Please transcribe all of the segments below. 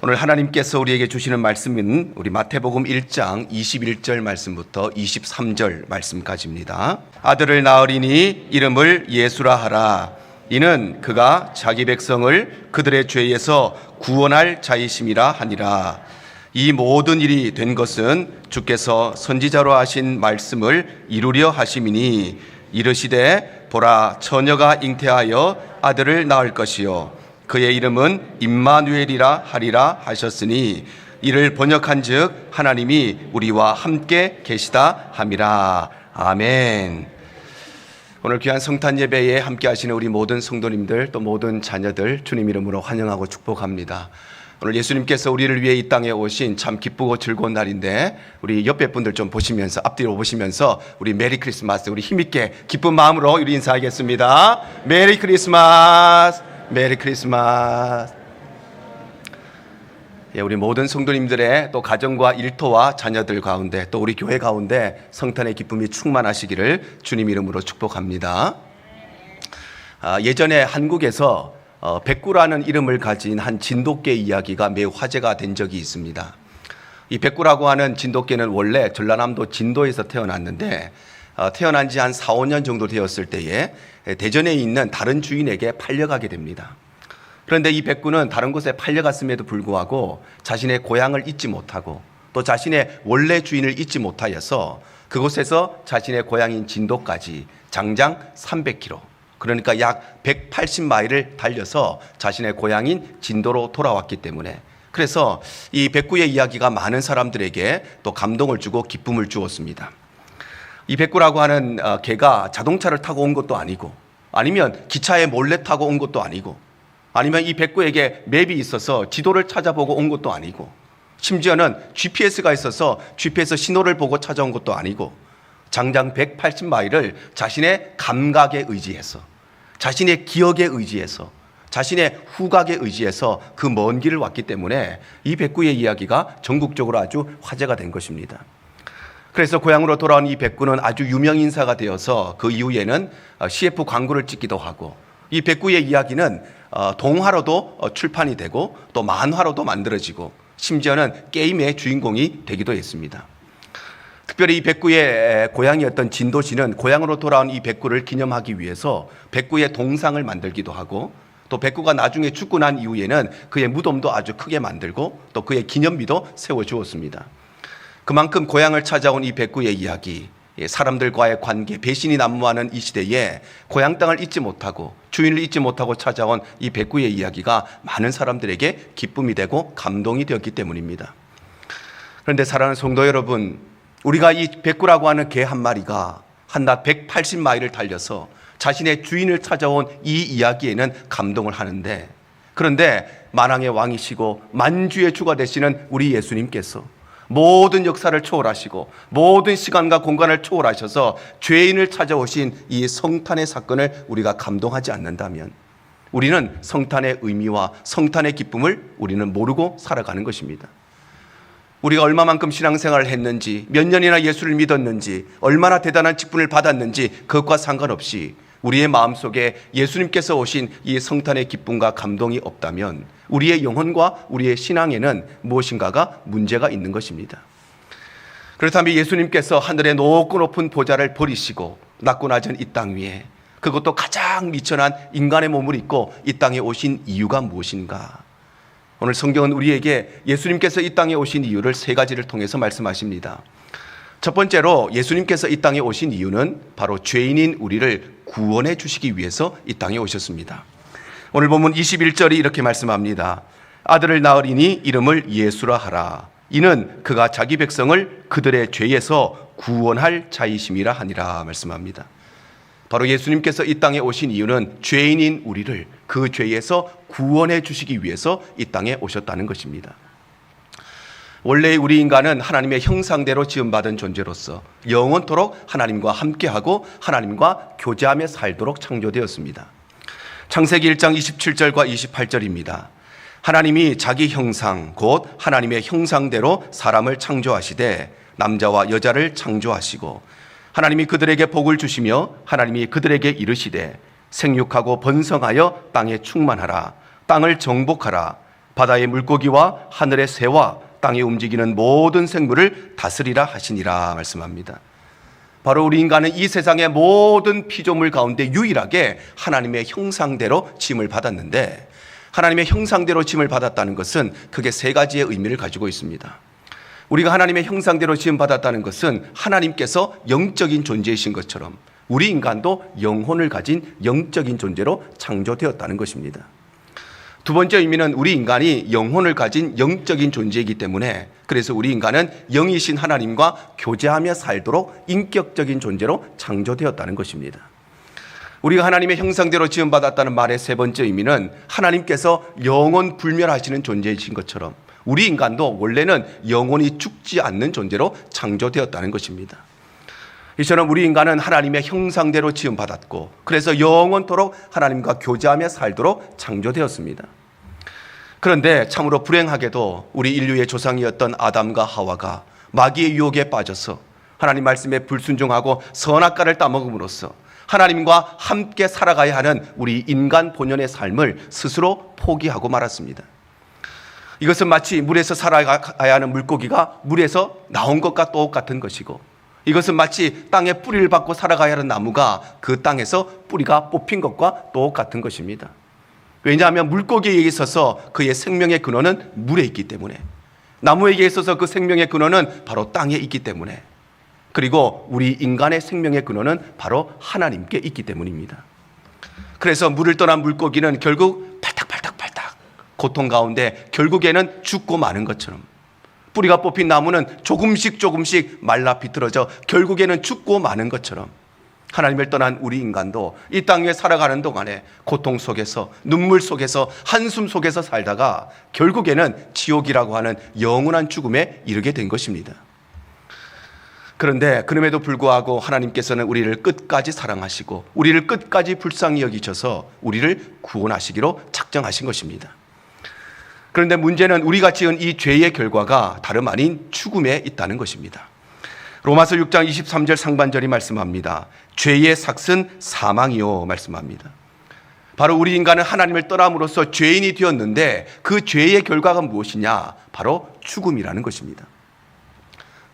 오늘 하나님께서 우리에게 주시는 말씀은 우리 마태복음 1장 21절 말씀부터 23절 말씀까지입니다. 아들을 낳으리니 이름을 예수라 하라. 이는 그가 자기 백성을 그들의 죄에서 구원할 자이심이라 하니라. 이 모든 일이 된 것은 주께서 선지자로 하신 말씀을 이루려 하심이니 이르시되 보라 처녀가 잉태하여 아들을 낳을 것이요 그의 이름은 임마누엘이라 하리라 하셨으니 이를 번역한즉 하나님이 우리와 함께 계시다 함이라. 아멘. 오늘 귀한 성탄 예배에 함께 하시는 우리 모든 성도님들 또 모든 자녀들 주님 이름으로 환영하고 축복합니다. 오늘 예수님께서 우리를 위해 이 땅에 오신 참 기쁘고 즐거운 날인데 우리 옆에 분들 좀 보시면서 앞뒤로 보시면서 우리 메리 크리스마스 우리 힘있게 기쁜 마음으로 우리 인사하겠습니다. 메리 크리스마스. 메리 크리스마스. 예, 우리 모든 성도님들의 또 가정과 일터와 자녀들 가운데 또 우리 교회 가운데 성탄의 기쁨이 충만하시기를 주님 이름으로 축복합니다. 예전에 한국에서 백구라는 이름을 가진 한 진돗개 이야기가 매우 화제가 된 적이 있습니다. 이 백구라고 하는 진돗개는 원래 전라남도 진도에서 태어났는데 태어난 지 한 4, 5년 정도 되었을 때에 대전에 있는 다른 주인에게 팔려가게 됩니다. 그런데 이 백구는 다른 곳에 팔려갔음에도 불구하고 자신의 고향을 잊지 못하고 또 자신의 원래 주인을 잊지 못하여서 그곳에서 자신의 고향인 진도까지 장장 300km 그러니까 약 180마일을 달려서 자신의 고향인 진도로 돌아왔기 때문에 그래서 이 백구의 이야기가 많은 사람들에게 또 감동을 주고 기쁨을 주었습니다. 이 백구라고 하는 개가 자동차를 타고 온 것도 아니고 아니면 기차에 몰래 타고 온 것도 아니고 아니면 이 백구에게 맵이 있어서 지도를 찾아보고 온 것도 아니고 심지어는 GPS가 있어서 GPS 신호를 보고 찾아온 것도 아니고 장장 180마일을 자신의 감각에 의지해서 자신의 기억에 의지해서 자신의 후각에 의지해서 그 먼 길을 왔기 때문에 이 백구의 이야기가 전국적으로 아주 화제가 된 것입니다. 그래서 고향으로 돌아온 이 백구는 아주 유명 인사가 되어서 그 이후에는 CF 광고를 찍기도 하고 이 백구의 이야기는 동화로도 출판이 되고 또 만화로도 만들어지고 심지어는 게임의 주인공이 되기도 했습니다. 특별히 이 백구의 고향이었던 진도시는 고향으로 돌아온 이 백구를 기념하기 위해서 백구의 동상을 만들기도 하고 또 백구가 나중에 죽고 난 이후에는 그의 무덤도 아주 크게 만들고 또 그의 기념비도 세워주었습니다. 그만큼 고향을 찾아온 이 백구의 이야기, 사람들과의 관계, 배신이 난무하는 이 시대에 고향 땅을 잊지 못하고 주인을 잊지 못하고 찾아온 이 백구의 이야기가 많은 사람들에게 기쁨이 되고 감동이 되었기 때문입니다. 그런데 사랑하는 성도 여러분, 우리가 이 백구라고 하는 개 한 마리가 한낮 180마일을 달려서 자신의 주인을 찾아온 이 이야기에는 감동을 하는데 그런데 만왕의 왕이시고 만주의 주가 되시는 우리 예수님께서 모든 역사를 초월하시고 모든 시간과 공간을 초월하셔서 죄인을 찾아오신 이 성탄의 사건을 우리가 감동하지 않는다면 우리는 성탄의 의미와 성탄의 기쁨을 우리는 모르고 살아가는 것입니다. 우리가 얼마만큼 신앙생활을 했는지 몇 년이나 예수를 믿었는지 얼마나 대단한 직분을 받았는지 그것과 상관없이 우리의 마음속에 예수님께서 오신 이 성탄의 기쁨과 감동이 없다면 우리의 영혼과 우리의 신앙에는 무엇인가가 문제가 있는 것입니다. 그렇다면 예수님께서 하늘의 높고 높은 보좌를 버리시고 낮고 낮은 이 땅 위에 그것도 가장 미천한 인간의 몸을 입고 이 땅에 오신 이유가 무엇인가? 오늘 성경은 우리에게 예수님께서 이 땅에 오신 이유를 세 가지를 통해서 말씀하십니다. 첫 번째로 예수님께서 이 땅에 오신 이유는 바로 죄인인 우리를 구원해 주시기 위해서 이 땅에 오셨습니다. 오늘 본문 21절이 이렇게 말씀합니다. 아들을 낳으리니 이름을 예수라 하라. 이는 그가 자기 백성을 그들의 죄에서 구원할 자이심이라 하니라 말씀합니다. 바로 예수님께서 이 땅에 오신 이유는 죄인인 우리를 그 죄에서 구원해 주시기 위해서 이 땅에 오셨다는 것입니다. 원래 우리 인간은 하나님의 형상대로 지음받은 존재로서 영원토록 하나님과 함께하고 하나님과 교제하며 살도록 창조되었습니다. 창세기 1장 27절과 28절입니다. 하나님이 자기 형상 곧 하나님의 형상대로 사람을 창조하시되 남자와 여자를 창조하시고 하나님이 그들에게 복을 주시며 하나님이 그들에게 이르시되 생육하고 번성하여 땅에 충만하라 땅을 정복하라 바다의 물고기와 하늘의 새와 땅에 움직이는 모든 생물을 다스리라 하시니라 말씀합니다. 바로 우리 인간은 이 세상의 모든 피조물 가운데 유일하게 하나님의 형상대로 지음을 받았는데, 하나님의 형상대로 지음을 받았다는 것은 크게 세 가지의 의미를 가지고 있습니다. 우리가 하나님의 형상대로 지음 받았다는 것은 하나님께서 영적인 존재이신 것처럼 우리 인간도 영혼을 가진 영적인 존재로 창조되었다는 것입니다. 두 번째 의미는 우리 인간이 영혼을 가진 영적인 존재이기 때문에, 그래서 우리 인간은 영이신 하나님과 교제하며 살도록 인격적인 존재로 창조되었다는 것입니다. 우리가 하나님의 형상대로 지음받았다는 말의 세 번째 의미는 하나님께서 영원 불멸하시는 존재이신 것처럼 우리 인간도 원래는 영원히 죽지 않는 존재로 창조되었다는 것입니다. 이처럼 우리 인간은 하나님의 형상대로 지음받았고, 그래서 영원토록 하나님과 교제하며 살도록 창조되었습니다. 그런데 참으로 불행하게도 우리 인류의 조상이었던 아담과 하와가 마귀의 유혹에 빠져서 하나님 말씀에 불순종하고 선악과를 따먹음으로써 하나님과 함께 살아가야 하는 우리 인간 본연의 삶을 스스로 포기하고 말았습니다. 이것은 마치 물에서 살아가야 하는 물고기가 물에서 나온 것과 똑같은 것이고, 이것은 마치 땅에 뿌리를 받고 살아가야 하는 나무가 그 땅에서 뿌리가 뽑힌 것과 똑같은 것입니다. 왜냐하면 물고기에게 있어서 그의 생명의 근원은 물에 있기 때문에, 나무에게 있어서 그 생명의 근원은 바로 땅에 있기 때문에, 그리고 우리 인간의 생명의 근원은 바로 하나님께 있기 때문입니다. 그래서 물을 떠난 물고기는 결국 팔딱팔딱팔딱 고통 가운데 결국에는 죽고 마는 것처럼, 뿌리가 뽑힌 나무는 조금씩 말라 비틀어져 결국에는 죽고 마는 것처럼, 하나님을 떠난 우리 인간도 이 땅에 살아가는 동안에 고통 속에서, 눈물 속에서, 한숨 속에서 살다가 결국에는 지옥이라고 하는 영원한 죽음에 이르게 된 것입니다. 그런데 그럼에도 불구하고 하나님께서는 우리를 끝까지 사랑하시고 우리를 끝까지 불쌍히 여기셔서 우리를 구원하시기로 작정하신 것입니다. 그런데 문제는 우리가 지은 이 죄의 결과가 다름 아닌 죽음에 있다는 것입니다. 로마서 6장 23절 상반절이 말씀합니다. 죄의 삭은 사망이요 말씀합니다. 바로 우리 인간은 하나님을 떠남으로써 죄인이 되었는데 그 죄의 결과가 무엇이냐? 바로 죽음이라는 것입니다.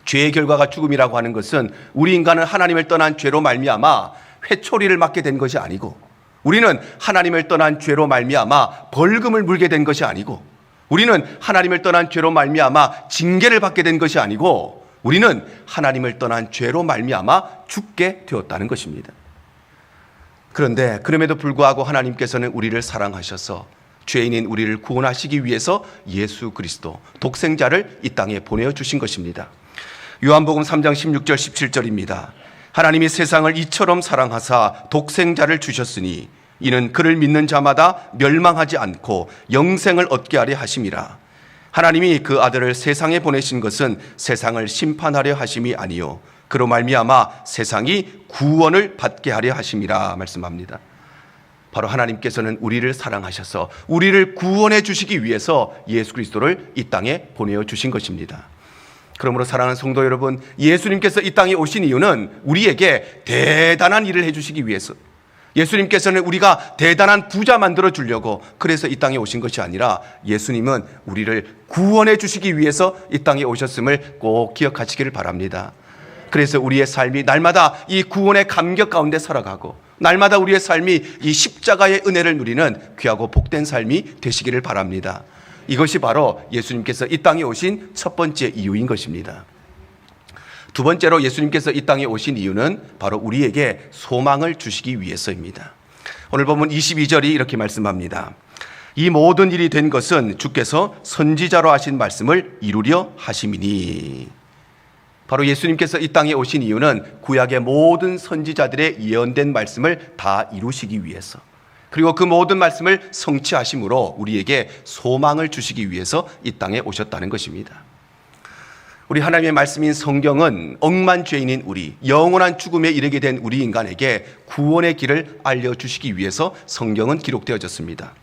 죄의 결과가 죽음이라고 하는 것은 우리 인간은 하나님을 떠난 죄로 말미암아 회초리를 맞게 된 것이 아니고, 우리는 하나님을 떠난 죄로 말미암아 벌금을 물게 된 것이 아니고, 우리는 하나님을 떠난 죄로 말미암아 징계를 받게 된 것이 아니고, 우리는 하나님을 떠난 죄로 말미암아 죽게 되었다는 것입니다. 그런데 그럼에도 불구하고 하나님께서는 우리를 사랑하셔서 죄인인 우리를 구원하시기 위해서 예수 그리스도 독생자를 이 땅에 보내주신 것입니다. 요한복음 3장 16절 17절입니다. 하나님이 세상을 이처럼 사랑하사 독생자를 주셨으니 이는 그를 믿는 자마다 멸망하지 않고 영생을 얻게 하려 하심이라. 하나님이 그 아들을 세상에 보내신 것은 세상을 심판하려 하심이 아니요 그로 말미암아 세상이 구원을 받게 하려 하심이라 말씀합니다. 바로 하나님께서는 우리를 사랑하셔서 우리를 구원해 주시기 위해서 예수 그리스도를 이 땅에 보내어 주신 것입니다. 그러므로 사랑하는 성도 여러분, 예수님께서 이 땅에 오신 이유는 우리에게 대단한 일을 해주시기 위해서, 예수님께서는 우리가 대단한 부자 만들어 주려고 그래서 이 땅에 오신 것이 아니라 예수님은 우리를 구원해 주시기 위해서 이 땅에 오셨음을 꼭 기억하시기를 바랍니다. 그래서 우리의 삶이 날마다 이 구원의 감격 가운데 살아가고 날마다 우리의 삶이 이 십자가의 은혜를 누리는 귀하고 복된 삶이 되시기를 바랍니다. 이것이 바로 예수님께서 이 땅에 오신 첫 번째 이유인 것입니다. 두 번째로 예수님께서 이 땅에 오신 이유는 바로 우리에게 소망을 주시기 위해서입니다. 오늘 본문 22절이 이렇게 말씀합니다. 이 모든 일이 된 것은 주께서 선지자로 하신 말씀을 이루려 하심이니. 바로 예수님께서 이 땅에 오신 이유는 구약의 모든 선지자들의 예언된 말씀을 다 이루시기 위해서, 그리고 그 모든 말씀을 성취하심으로 우리에게 소망을 주시기 위해서 이 땅에 오셨다는 것입니다. 우리 하나님의 말씀인 성경은 억만 죄인인 우리, 영원한 죽음에 이르게 된 우리 인간에게 구원의 길을 알려주시기 위해서 성경은 기록되어졌습니다.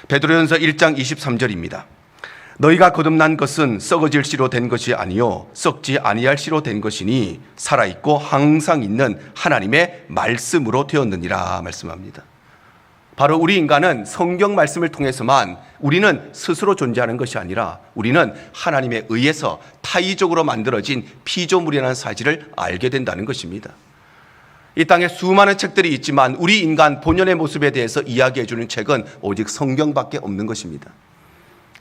베드로전서 1장 23절입니다. 너희가 거듭난 것은 썩어질 씨로 된 것이 아니요 썩지 아니할 씨로 된 것이니 살아있고 항상 있는 하나님의 말씀으로 되었느니라 말씀합니다. 바로 우리 인간은 성경 말씀을 통해서만 우리는 스스로 존재하는 것이 아니라 우리는 하나님에 의해서 타의적으로 만들어진 피조물이라는 사실을 알게 된다는 것입니다. 이 땅에 수많은 책들이 있지만 우리 인간 본연의 모습에 대해서 이야기해 주는 책은 오직 성경밖에 없는 것입니다.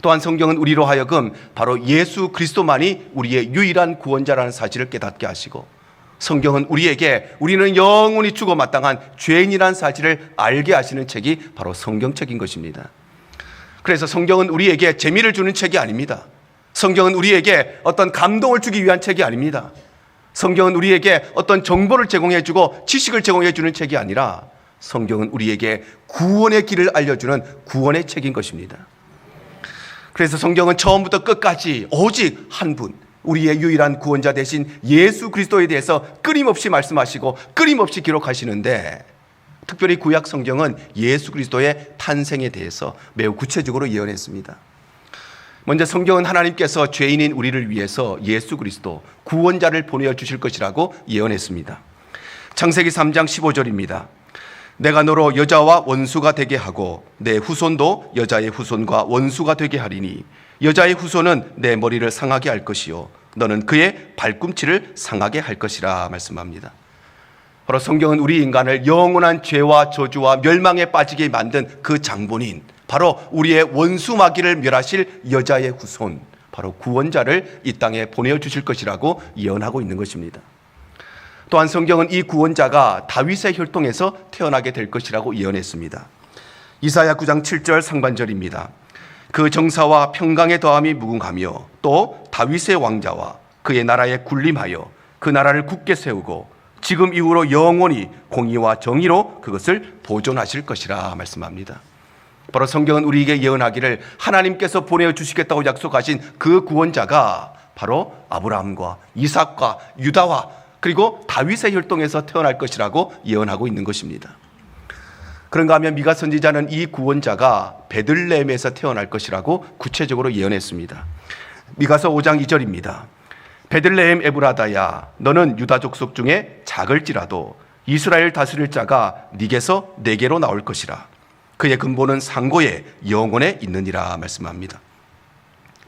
또한 성경은 우리로 하여금 바로 예수 그리스도만이 우리의 유일한 구원자라는 사실을 깨닫게 하시고, 성경은 우리에게 우리는 영원히 죽어 마땅한 죄인이라는 사실을 알게 하시는 책이 바로 성경책인 것입니다. 그래서 성경은 우리에게 재미를 주는 책이 아닙니다. 성경은 우리에게 어떤 감동을 주기 위한 책이 아닙니다. 성경은 우리에게 어떤 정보를 제공해주고 지식을 제공해주는 책이 아니라 성경은 우리에게 구원의 길을 알려주는 구원의 책인 것입니다. 그래서 성경은 처음부터 끝까지 오직 한 분, 우리의 유일한 구원자 되신 예수 그리스도에 대해서 끊임없이 말씀하시고 끊임없이 기록하시는데, 특별히 구약 성경은 예수 그리스도의 탄생에 대해서 매우 구체적으로 예언했습니다. 먼저 성경은 하나님께서 죄인인 우리를 위해서 예수 그리스도 구원자를 보내주실 것이라고 예언했습니다. 창세기 3장 15절입니다. 내가 너로 여자와 원수가 되게 하고 내 후손도 여자의 후손과 원수가 되게 하리니 여자의 후손은 내 머리를 상하게 할 것이요 너는 그의 발꿈치를 상하게 할 것이라 말씀합니다. 바로 성경은 우리 인간을 영원한 죄와 저주와 멸망에 빠지게 만든 그 장본인, 바로 우리의 원수 마귀를 멸하실 여자의 후손, 바로 구원자를 이 땅에 보내주실 것이라고 예언하고 있는 것입니다. 또한 성경은 이 구원자가 다윗의 혈통에서 태어나게 될 것이라고 예언했습니다. 이사야 9장 7절 상반절입니다. 그 정사와 평강의 더함이 무궁하며 또 다윗의 왕자와 그의 나라에 군림하여 그 나라를 굳게 세우고 지금 이후로 영원히 공의와 정의로 그것을 보존하실 것이라 말씀합니다. 바로 성경은 우리에게 예언하기를 하나님께서 보내주시겠다고 약속하신 그 구원자가 바로 아브라함과 이삭과 유다와 그리고 다윗의 혈통에서 태어날 것이라고 예언하고 있는 것입니다. 그런가 하면 미가 선지자는 이 구원자가 베들레헴에서 태어날 것이라고 구체적으로 예언했습니다. 미가서 5장 2절입니다. 베들레헴 에브라다야 너는 유다 족속 중에 작을지라도 이스라엘 다스릴 자가 네게서 내게로 나올 것이라. 그의 근본은 상고에 영원에 있느니라 말씀합니다.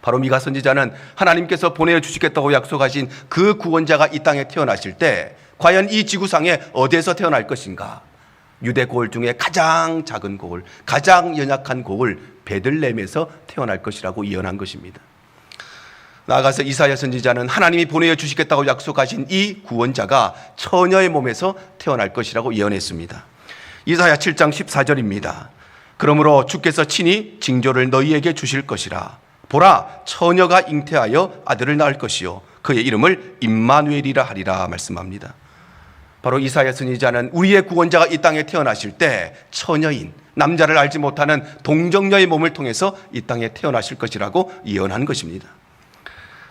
바로 미가 선지자는 하나님께서 보내주시겠다고 약속하신 그 구원자가 이 땅에 태어나실 때 과연 이 지구상에 어디에서 태어날 것인가? 유대 고을 중에 가장 작은 고을, 가장 연약한 고을 베들레헴에서 태어날 것이라고 예언한 것입니다. 나아가서 이사야 선지자는 하나님이 보내주시겠다고 약속하신 이 구원자가 처녀의 몸에서 태어날 것이라고 예언했습니다. 이사야 7장 14절입니다. 그러므로 주께서 친히 징조를 너희에게 주실 것이라. 보라, 처녀가 잉태하여 아들을 낳을 것이요 그의 이름을 임마누엘이라 하리라 말씀합니다. 바로 이사야 선지자는 우리의 구원자가 이 땅에 태어나실 때 처녀인, 남자를 알지 못하는 동정녀의 몸을 통해서 이 땅에 태어나실 것이라고 예언한 것입니다.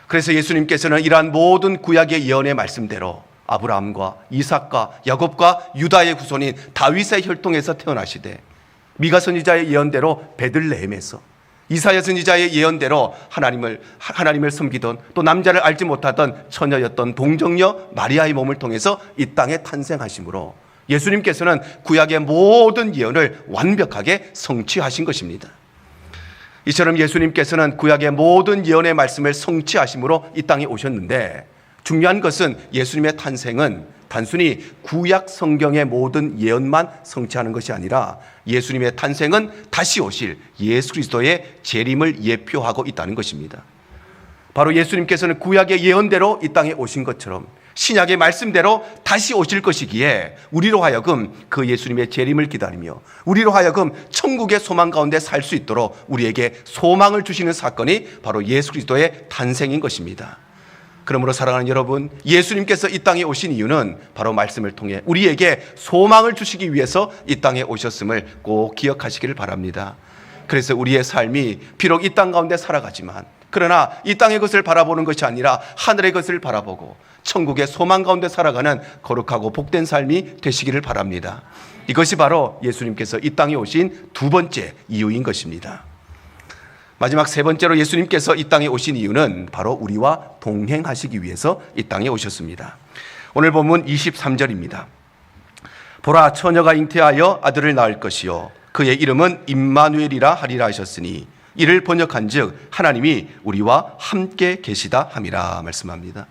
그래서 예수님께서는 이러한 모든 구약의 예언의 말씀대로 아브라함과 이삭과 야곱과 유다의 후손인 다윗의 혈통에서 태어나시되, 미가 선지자의 예언대로 베들레헴에서, 이사야 선지자의 예언대로 하나님을 섬기던 또 남자를 알지 못하던 처녀였던 동정녀 마리아의 몸을 통해서 이 땅에 탄생하심으로 예수님께서는 구약의 모든 예언을 완벽하게 성취하신 것입니다. 이처럼 예수님께서는 구약의 모든 예언의 말씀을 성취하심으로 이 땅에 오셨는데, 중요한 것은 예수님의 탄생은 단순히 구약 성경의 모든 예언만 성취하는 것이 아니라 예수님의 탄생은 다시 오실 예수 그리스도의 재림을 예표하고 있다는 것입니다. 바로 예수님께서는 구약의 예언대로 이 땅에 오신 것처럼 신약의 말씀대로 다시 오실 것이기에 우리로 하여금 그 예수님의 재림을 기다리며 우리로 하여금 천국의 소망 가운데 살 수 있도록 우리에게 소망을 주시는 사건이 바로 예수 그리스도의 탄생인 것입니다. 그러므로 사랑하는 여러분, 예수님께서 이 땅에 오신 이유는 바로 말씀을 통해 우리에게 소망을 주시기 위해서 이 땅에 오셨음을 꼭 기억하시기를 바랍니다. 그래서 우리의 삶이 비록 이 땅 가운데 살아가지만, 그러나 이 땅의 것을 바라보는 것이 아니라 하늘의 것을 바라보고 천국의 소망 가운데 살아가는 거룩하고 복된 삶이 되시기를 바랍니다. 이것이 바로 예수님께서 이 땅에 오신 두 번째 이유인 것입니다. 마지막 세 번째로 예수님께서 이 땅에 오신 이유는 바로 우리와 동행하시기 위해서 이 땅에 오셨습니다. 오늘 본문 23절입니다. 보라, 처녀가 잉태하여 아들을 낳을 것이요 그의 이름은 임마누엘이라 하리라 하셨으니 이를 번역한즉 하나님이 우리와 함께 계시다 함이라 말씀합니다.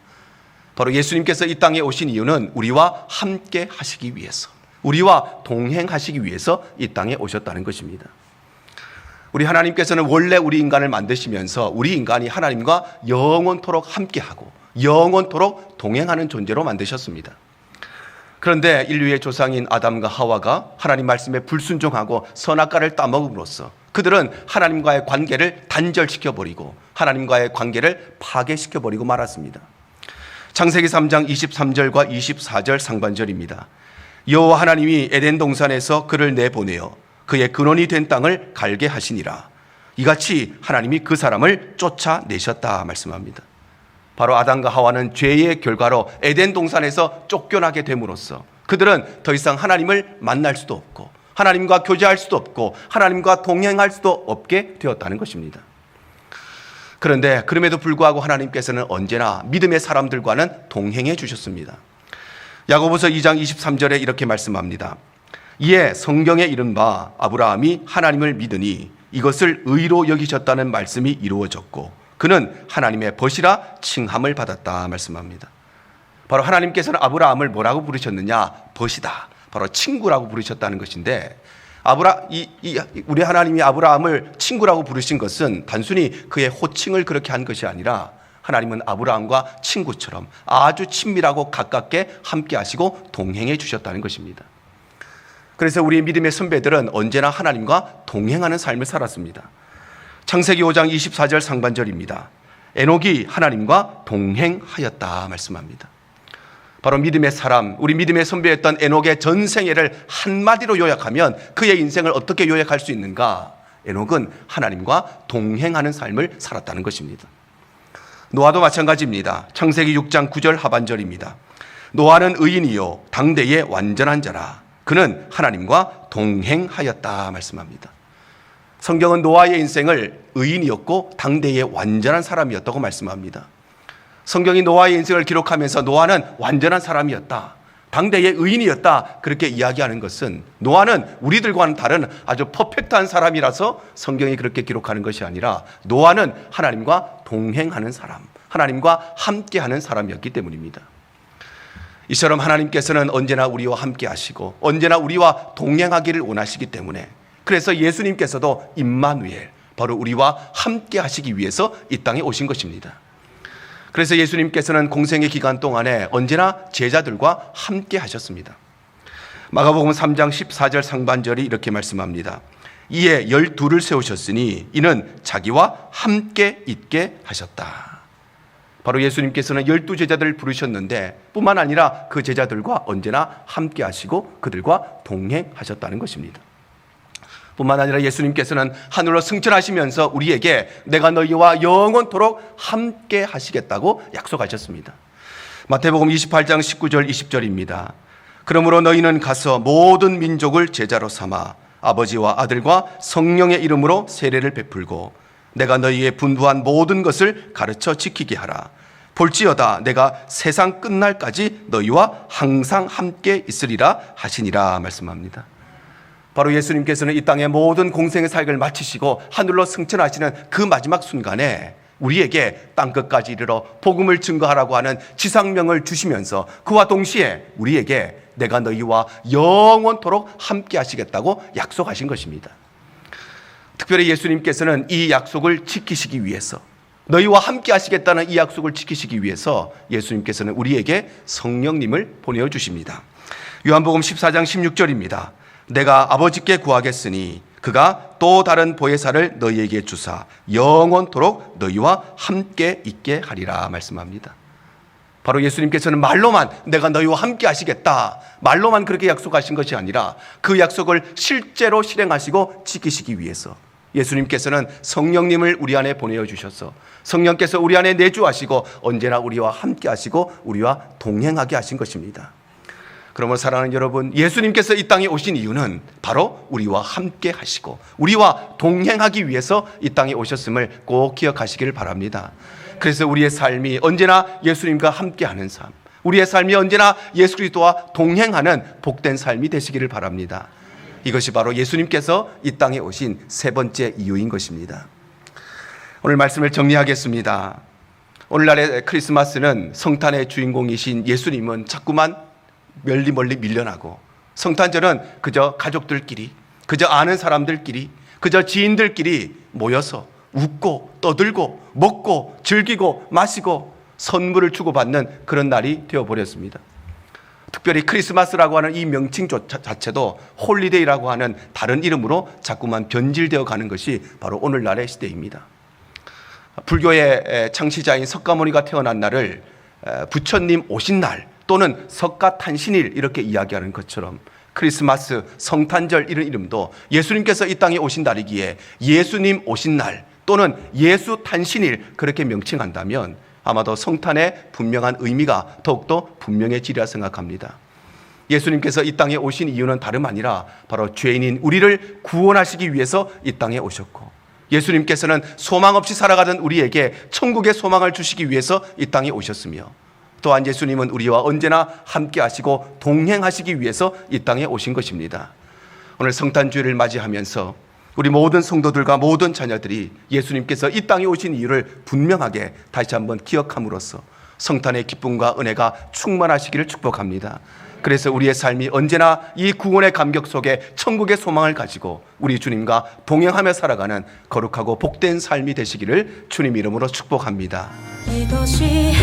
바로 예수님께서 이 땅에 오신 이유는 우리와 함께 하시기 위해서, 우리와 동행하시기 위해서 이 땅에 오셨다는 것입니다. 우리 하나님께서는 원래 우리 인간을 만드시면서 우리 인간이 하나님과 영원토록 함께하고 영원토록 동행하는 존재로 만드셨습니다. 그런데 인류의 조상인 아담과 하와가 하나님 말씀에 불순종하고 선악과를 따먹음으로써 그들은 하나님과의 관계를 단절시켜버리고 하나님과의 관계를 파괴시켜버리고 말았습니다. 창세기 3장 23절과 24절 상반절입니다. 여호와 하나님이 에덴 동산에서 그를 내보내어 그의 근원이 된 땅을 갈게 하시니라. 이같이 하나님이 그 사람을 쫓아내셨다 말씀합니다. 바로 아담과 하와는 죄의 결과로 에덴 동산에서 쫓겨나게 됨으로써 그들은 더 이상 하나님을 만날 수도 없고 하나님과 교제할 수도 없고 하나님과 동행할 수도 없게 되었다는 것입니다. 그런데 그럼에도 불구하고 하나님께서는 언제나 믿음의 사람들과는 동행해 주셨습니다. 야고보서 2장 23절에 이렇게 말씀합니다. 이에 성경에 이른 바 아브라함이 하나님을 믿으니 이것을 의로 여기셨다는 말씀이 이루어졌고 그는 하나님의 벗이라 칭함을 받았다 말씀합니다. 바로 하나님께서는 아브라함을 뭐라고 부르셨느냐? 벗이다. 바로 친구라고 부르셨다는 것인데 우리 하나님이 아브라함을 친구라고 부르신 것은 단순히 그의 호칭을 그렇게 한 것이 아니라 하나님은 아브라함과 친구처럼 아주 친밀하고 가깝게 함께 하시고 동행해 주셨다는 것입니다. 그래서 우리 믿음의 선배들은 언제나 하나님과 동행하는 삶을 살았습니다. 창세기 5장 24절 상반절입니다. 에녹이 하나님과 동행하였다 말씀합니다. 바로 믿음의 사람, 우리 믿음의 선배였던 에녹의 전생애를 한마디로 요약하면 그의 인생을 어떻게 요약할 수 있는가? 에녹은 하나님과 동행하는 삶을 살았다는 것입니다. 노아도 마찬가지입니다. 창세기 6장 9절 하반절입니다. 노아는 의인이요 당대의 완전한 자라. 그는 하나님과 동행하였다 말씀합니다. 성경은 노아의 인생을 의인이었고 당대의 완전한 사람이었다고 말씀합니다. 성경이 노아의 인생을 기록하면서 노아는 완전한 사람이었다, 당대의 의인이었다 그렇게 이야기하는 것은 노아는 우리들과는 다른 아주 퍼펙트한 사람이라서 성경이 그렇게 기록하는 것이 아니라 노아는 하나님과 동행하는 사람, 하나님과 함께하는 사람이었기 때문입니다. 이처럼 하나님께서는 언제나 우리와 함께 하시고 언제나 우리와 동행하기를 원하시기 때문에 그래서 예수님께서도 임마누엘, 바로 우리와 함께 하시기 위해서 이 땅에 오신 것입니다. 그래서 예수님께서는 공생의 기간 동안에 언제나 제자들과 함께 하셨습니다. 마가복음 3장 14절 상반절이 이렇게 말씀합니다. 이에 12를 세우셨으니 이는 자기와 함께 있게 하셨다. 바로 예수님께서는 12제자들을 부르셨는데 뿐만 아니라 그 제자들과 언제나 함께 하시고 그들과 동행하셨다는 것입니다. 뿐만 아니라 예수님께서는 하늘로 승천하시면서 우리에게 내가 너희와 영원토록 함께 하시겠다고 약속하셨습니다. 마태복음 28장 19절 20절입니다. 그러므로 너희는 가서 모든 민족을 제자로 삼아 아버지와 아들과 성령의 이름으로 세례를 베풀고 내가 너희의 분부한 모든 것을 가르쳐 지키게 하라. 볼지어다 내가 세상 끝날까지 너희와 항상 함께 있으리라 하시니라 말씀합니다. 바로 예수님께서는 이 땅의 모든 공생의 사역을 마치시고 하늘로 승천하시는 그 마지막 순간에 우리에게 땅끝까지 이르러 복음을 증거하라고 하는 지상명을 주시면서 그와 동시에 우리에게 내가 너희와 영원토록 함께 하시겠다고 약속하신 것입니다. 특별히 예수님께서는 이 약속을 지키시기 위해서, 너희와 함께 하시겠다는 이 약속을 지키시기 위해서 예수님께서는 우리에게 성령님을 보내주십니다. 요한복음 14장 16절입니다. 내가 아버지께 구하겠으니 그가 또 다른 보혜사를 너희에게 주사 영원토록 너희와 함께 있게 하리라 말씀합니다. 바로 예수님께서는 말로만 내가 너희와 함께 하시겠다, 말로만 그렇게 약속하신 것이 아니라 그 약속을 실제로 실행하시고 지키시기 위해서 예수님께서는 성령님을 우리 안에 보내주셔서 성령께서 우리 안에 내주하시고 언제나 우리와 함께 하시고 우리와 동행하게 하신 것입니다. 그러므로 사랑하는 여러분, 예수님께서 이 땅에 오신 이유는 바로 우리와 함께 하시고 우리와 동행하기 위해서 이 땅에 오셨음을 꼭 기억하시기를 바랍니다. 그래서 우리의 삶이 언제나 예수님과 함께하는 삶, 우리의 삶이 언제나 예수 그리스도와 동행하는 복된 삶이 되시기를 바랍니다. 이것이 바로 예수님께서 이 땅에 오신 세 번째 이유인 것입니다. 오늘 말씀을 정리하겠습니다. 오늘날의 크리스마스는 성탄의 주인공이신 예수님은 자꾸만 멀리 밀려나고, 성탄절은 그저 가족들끼리, 그저 아는 사람들끼리, 그저 지인들끼리 모여서 웃고 떠들고 먹고 즐기고 마시고 선물을 주고받는 그런 날이 되어버렸습니다. 특별히 크리스마스라고 하는 이 명칭 자체도 홀리데이라고 하는 다른 이름으로 자꾸만 변질되어 가는 것이 바로 오늘날의 시대입니다. 불교의 창시자인 석가모니가 태어난 날을 부처님 오신 날 또는 석가탄신일 이렇게 이야기하는 것처럼 크리스마스, 성탄절 이런 이름도 예수님께서 이 땅에 오신 날이기에 예수님 오신 날 또는 예수탄신일 그렇게 명칭한다면 아마도 성탄의 분명한 의미가 더욱더 분명해지리라 생각합니다. 예수님께서 이 땅에 오신 이유는 다름 아니라 바로 죄인인 우리를 구원하시기 위해서 이 땅에 오셨고, 예수님께서는 소망 없이 살아가던 우리에게 천국의 소망을 주시기 위해서 이 땅에 오셨으며, 또한 예수님은 우리와 언제나 함께 하시고 동행하시기 위해서 이 땅에 오신 것입니다. 오늘 성탄주일을 맞이하면서 우리 모든 성도들과 모든 자녀들이 예수님께서 이 땅에 오신 이유를 분명하게 다시 한번 기억함으로써 성탄의 기쁨과 은혜가 충만하시기를 축복합니다. 그래서 우리의 삶이 언제나 이 구원의 감격 속에 천국의 소망을 가지고 우리 주님과 동행하며 살아가는 거룩하고 복된 삶이 되시기를 주님 이름으로 축복합니다. 이것이